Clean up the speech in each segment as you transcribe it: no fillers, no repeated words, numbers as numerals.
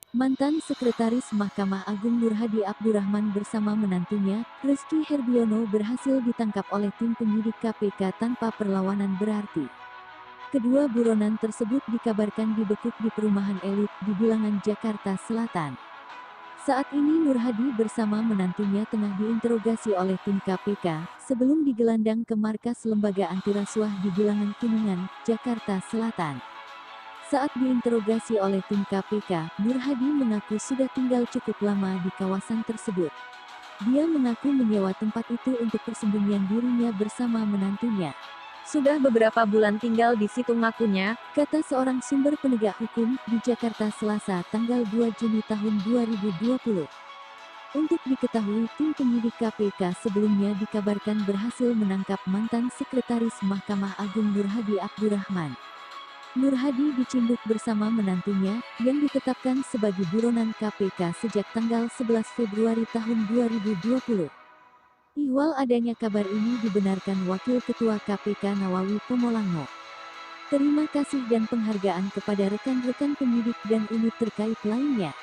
Mantan Sekretaris Mahkamah Agung Nur Hadi Abdurrahman bersama menantunya, Reski Herbiono berhasil ditangkap oleh tim penyidik KPK tanpa perlawanan berarti. Kedua buronan tersebut dikabarkan dibekuk di perumahan elit di Bilangan, Jakarta Selatan. Saat ini Nur Hadi bersama menantunya tengah diinterogasi oleh tim KPK, sebelum digelandang ke markas Lembaga Antirasuah di Bilangan Kuningan, Jakarta Selatan. Saat diinterogasi oleh tim KPK, Nur Hadi mengaku sudah tinggal cukup lama di kawasan tersebut. Dia mengaku menyewa tempat itu untuk persembunyian dirinya bersama menantunya. Sudah beberapa bulan tinggal di situ ngakunya, Kata seorang sumber penegak hukum di Jakarta Selasa tanggal 2 Juni tahun 2020. Untuk diketahui, tim penyidik KPK sebelumnya dikabarkan berhasil menangkap mantan Sekretaris Mahkamah Agung Nur Hadi Abdurrahman. Nur Hadi dicinduk bersama menantunya, yang ditetapkan sebagai buronan KPK sejak tanggal 11 Februari tahun 2020. Ihwal adanya kabar ini dibenarkan Wakil Ketua KPK Nawawi Pomolango. Terima kasih dan penghargaan kepada rekan-rekan penyidik dan unit terkait lainnya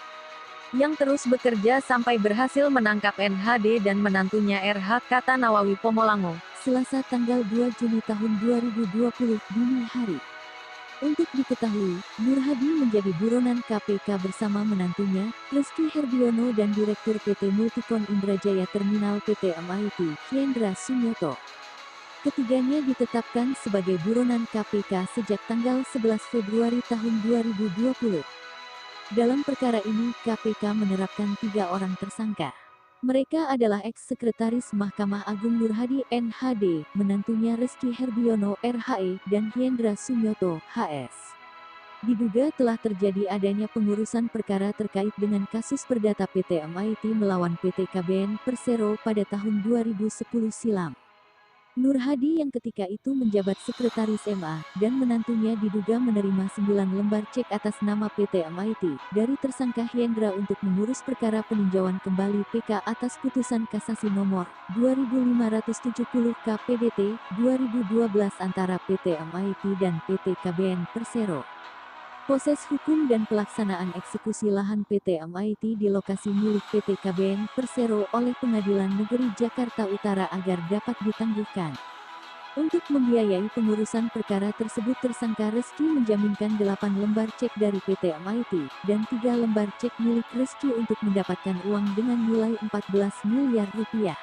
yang terus bekerja sampai berhasil menangkap NHD dan menantunya RH, kata Nawawi Pomolango. Selasa tanggal 2 Juni tahun 2020 dini hari. Untuk diketahui, Nur Hadi menjadi buronan KPK bersama menantunya, Reski Herbiono dan Direktur PT Multikon Indrajaya Terminal PT MIT, Hyendra Sunyoto. Ketiganya ditetapkan sebagai buronan KPK sejak tanggal 11 Februari tahun 2020. Dalam perkara ini, KPK menerapkan 3 orang tersangka. Mereka adalah ex-sekretaris Mahkamah Agung Nur Hadi NHD, menantunya Reski Herbiono RHE, dan Hyendra Sunyoto HS. Diduga telah terjadi adanya pengurusan perkara terkait dengan kasus perdata PT MIT melawan PT KBN Persero pada tahun 2010 silam. Nur Hadi yang ketika itu menjabat sekretaris MA, dan menantunya diduga menerima 9 lembar cek atas nama PT MIT, dari tersangka Hyendra untuk mengurus perkara peninjauan kembali PK atas putusan kasasi nomor 2570 KPDT 2012 antara PT MIT dan PT KBN Persero. Proses hukum dan pelaksanaan eksekusi lahan PT MIT di lokasi milik PT KBN Persero oleh Pengadilan Negeri Jakarta Utara agar dapat ditangguhkan. Untuk membiayai pengurusan perkara tersebut, tersangka Reski menjaminkan 8 lembar cek dari PT MIT, dan 3 lembar cek milik Reski untuk mendapatkan uang dengan nilai 14 miliar rupiah.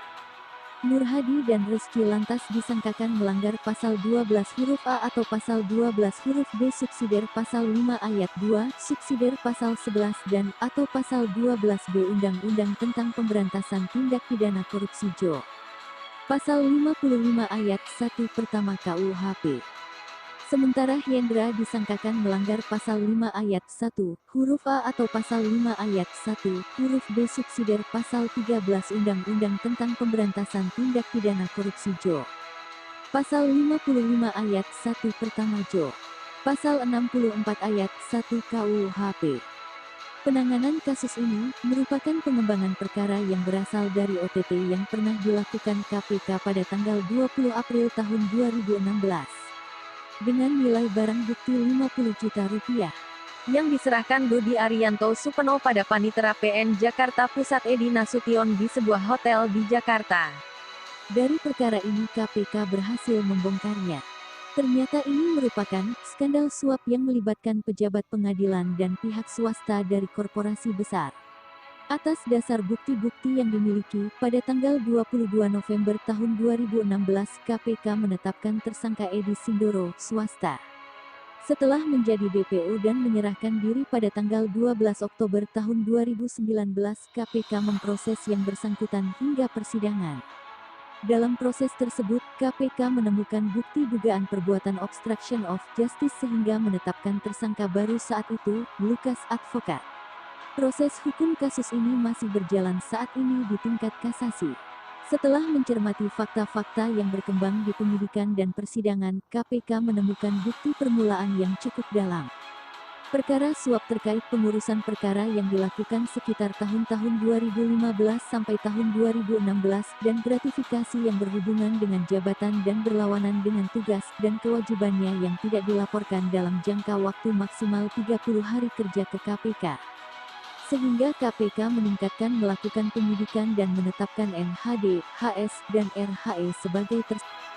Nur Hadi dan Reski lantas disangkakan melanggar pasal 12 huruf A atau pasal 12 huruf B subsidiar pasal 5 ayat 2 subsidiar pasal 11 dan atau pasal 12B Undang-Undang tentang Pemberantasan Tindak Pidana Korupsi JO. Pasal 55 ayat 1 pertama KUHP. Sementara Hyendra disangkakan melanggar pasal 5 ayat 1 huruf A atau pasal 5 ayat 1 huruf B subsidiar pasal 13 Undang-Undang tentang Pemberantasan Tindak Pidana Korupsi JO. Pasal 55 ayat 1 pertama JO. Pasal 64 ayat 1 KUHP. Penanganan kasus ini merupakan pengembangan perkara yang berasal dari OTT yang pernah dilakukan KPK pada tanggal 20 April tahun 2016. Dengan nilai barang bukti 50 juta rupiah. Yang diserahkan Dodi Arianto Supeno pada Panitera PN Jakarta Pusat Edi Nasution di sebuah hotel di Jakarta. Dari perkara ini KPK berhasil membongkarnya. Ternyata ini merupakan skandal suap yang melibatkan pejabat pengadilan dan pihak swasta dari korporasi besar. Atas dasar bukti-bukti yang dimiliki, pada tanggal 22 November tahun 2016 KPK menetapkan tersangka Edi Sindoro, swasta. Setelah menjadi DPO dan menyerahkan diri pada tanggal 12 Oktober tahun 2019, KPK memproses yang bersangkutan hingga persidangan. Dalam proses tersebut, KPK menemukan bukti dugaan perbuatan obstruction of justice sehingga menetapkan tersangka baru saat itu, Lukas Advokat. Proses hukum kasus ini masih berjalan saat ini di tingkat kasasi. Setelah mencermati fakta-fakta yang berkembang di penyidikan dan persidangan, KPK menemukan bukti permulaan yang cukup dalam. Perkara suap terkait pengurusan perkara yang dilakukan sekitar tahun-tahun 2015 sampai tahun 2016 dan gratifikasi yang berhubungan dengan jabatan dan berlawanan dengan tugas dan kewajibannya yang tidak dilaporkan dalam jangka waktu maksimal 30 hari kerja ke KPK. Sehingga KPK meningkatkan melakukan penyidikan dan menetapkan NHD, HS, dan RHE sebagai tersangka.